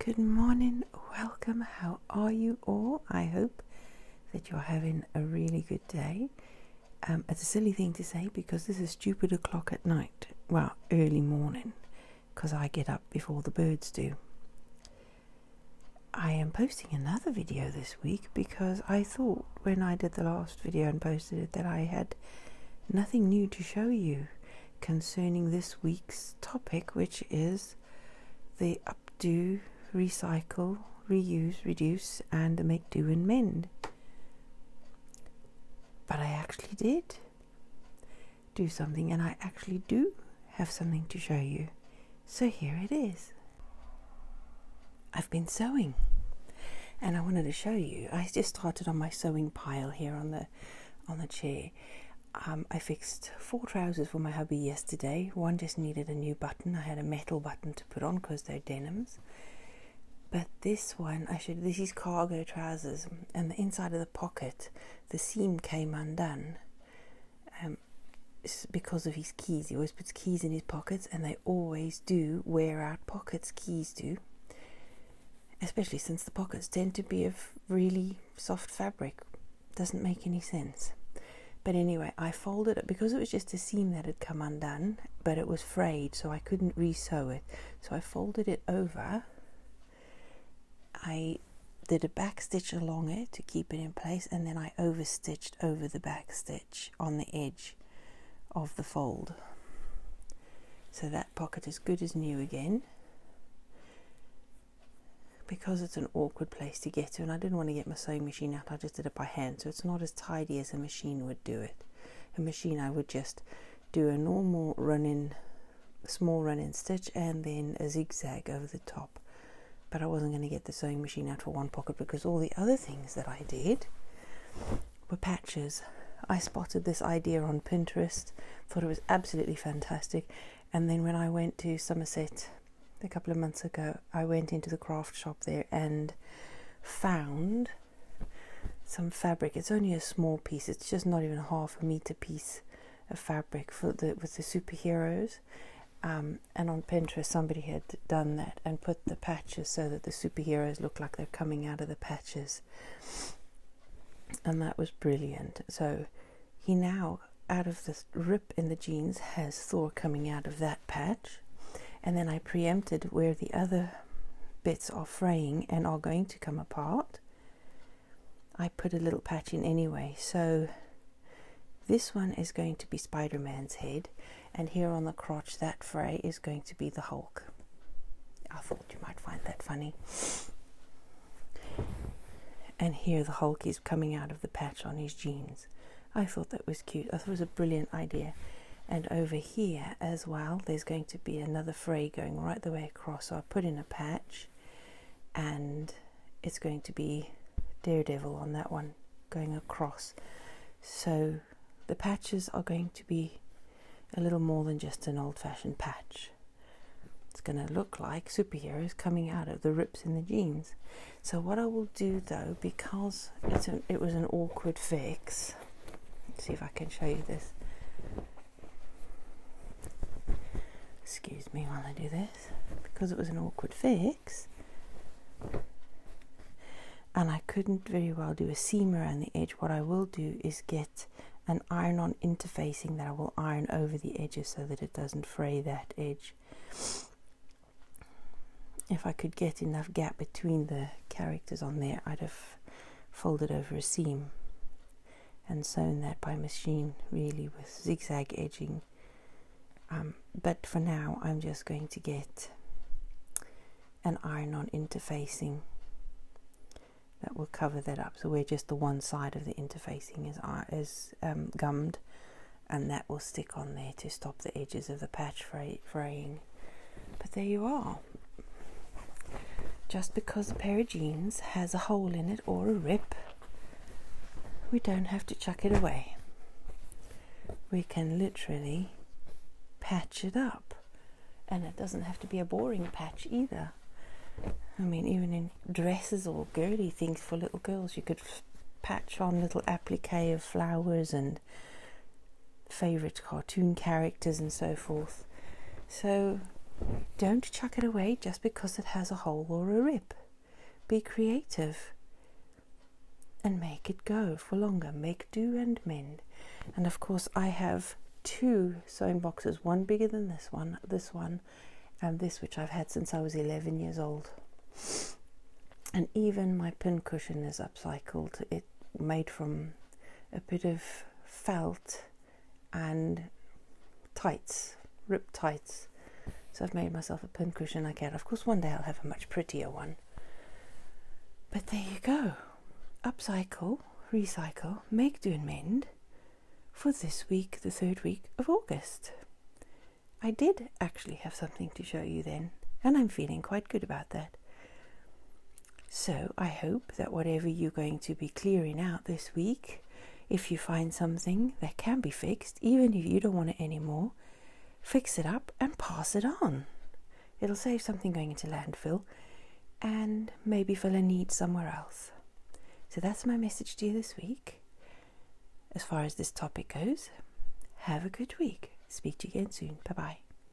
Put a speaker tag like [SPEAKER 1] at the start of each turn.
[SPEAKER 1] Good morning, welcome, how are you all? I hope that you're having a really good day. It's a silly thing to say because this is stupid o'clock at night, well, early morning, because I get up before the birds do. I am posting another video this week because I thought when I did the last video and posted it that I had nothing new to show you concerning this week's topic, which is the updo, recycle, reuse, reduce, and make do and mend. But I actually did do something, and I actually do have something to show you. So here it is. I've been sewing, and I wanted to show you. I just started on my sewing pile here on the chair. I fixed 4 trousers for my hubby yesterday. One just needed a new button. I had a metal button to put on because they're denims. But this one, this is cargo trousers, and the inside of the pocket, the seam came undone because of his keys. He always puts keys in his pockets, and they always do wear out pockets, keys do. Especially since the pockets tend to be of really soft fabric. Doesn't make any sense. But anyway, I folded it because it was just a seam that had come undone, but it was frayed, so I couldn't re-sew it. So I folded it over. I did a back stitch along it to keep it in place, and then I overstitched over the back stitch on the edge of the fold. So that pocket is good as new again, because it's an awkward place to get to, and I didn't want to get my sewing machine out. I just did it by hand, so it's not as tidy as a machine would do it. A machine, I would just do a normal small run-in stitch and then a zigzag over the top. But I wasn't going to get the sewing machine out for one pocket because all the other things that I did were patches. I spotted this idea on Pinterest, thought it was absolutely fantastic, and then when I went to Somerset a couple of months ago, I went into the craft shop there and found some fabric. It's only a small piece, it's just not even a half a meter piece of fabric with the superheroes. And on Pinterest somebody had done that and put the patches so that the superheroes look like they're coming out of the patches, and that was brilliant. So he now, out of this rip in the jeans, has Thor coming out of that patch, and then I preempted where the other bits are fraying and are going to come apart. I put a little patch in anyway, so this one is going to be Spider-Man's head, and here on the crotch, that fray is going to be the Hulk. I thought you might find that funny. And here the Hulk is coming out of the patch on his jeans. I thought that was cute. I thought it was a brilliant idea. And over here as well, there's going to be another fray going right the way across. So I put in a patch, and it's going to be Daredevil on that one going across. So the patches are going to be a little more than just an old-fashioned patch. It's going to look like superheroes coming out of the rips in the jeans. So what I will do though, because it was an awkward fix, let's see if I can show you this. Excuse me while I do this. Because it was an awkward fix, and I couldn't very well do a seam around the edge, what I will do is get an iron-on interfacing that I will iron over the edges so that it doesn't fray that edge. If I could get enough gap between the characters on there, I'd have folded over a seam and sewn that by machine, really, with zigzag edging. But for now, I'm just going to get an iron-on interfacing that will cover that up, so where just the one side of the interfacing is gummed, and that will stick on there to stop the edges of the patch fraying. But there you are. Just because a pair of jeans has a hole in it or a rip, we don't have to chuck it away. We can literally patch it up, and it doesn't have to be a boring patch either. I mean, even in dresses or girly things for little girls, you could patch on little applique of flowers and favourite cartoon characters and so forth. So Don't chuck it away just because it has a hole or a rip. Be creative and make it go for longer. Make do and mend. And of course I have 2 sewing boxes, one bigger than this one, and this, which I've had since I was 11 years old. And even my pin cushion is upcycled. It made from a bit of felt and tights, ripped tights. So I've made myself a pin cushion like that. Of course one day I'll have a much prettier one. But there you go. Upcycle, recycle, make do and mend for this week, the 3rd week of August. I did actually have something to show you then, and I'm feeling quite good about that. So I hope that whatever you're going to be clearing out this week, if you find something that can be fixed, even if you don't want it anymore, fix it up and pass it on. It'll save something going into landfill and maybe fill a need somewhere else. So that's my message to you this week. As far as this topic goes, have a good week. Speak to you again soon. Bye-bye.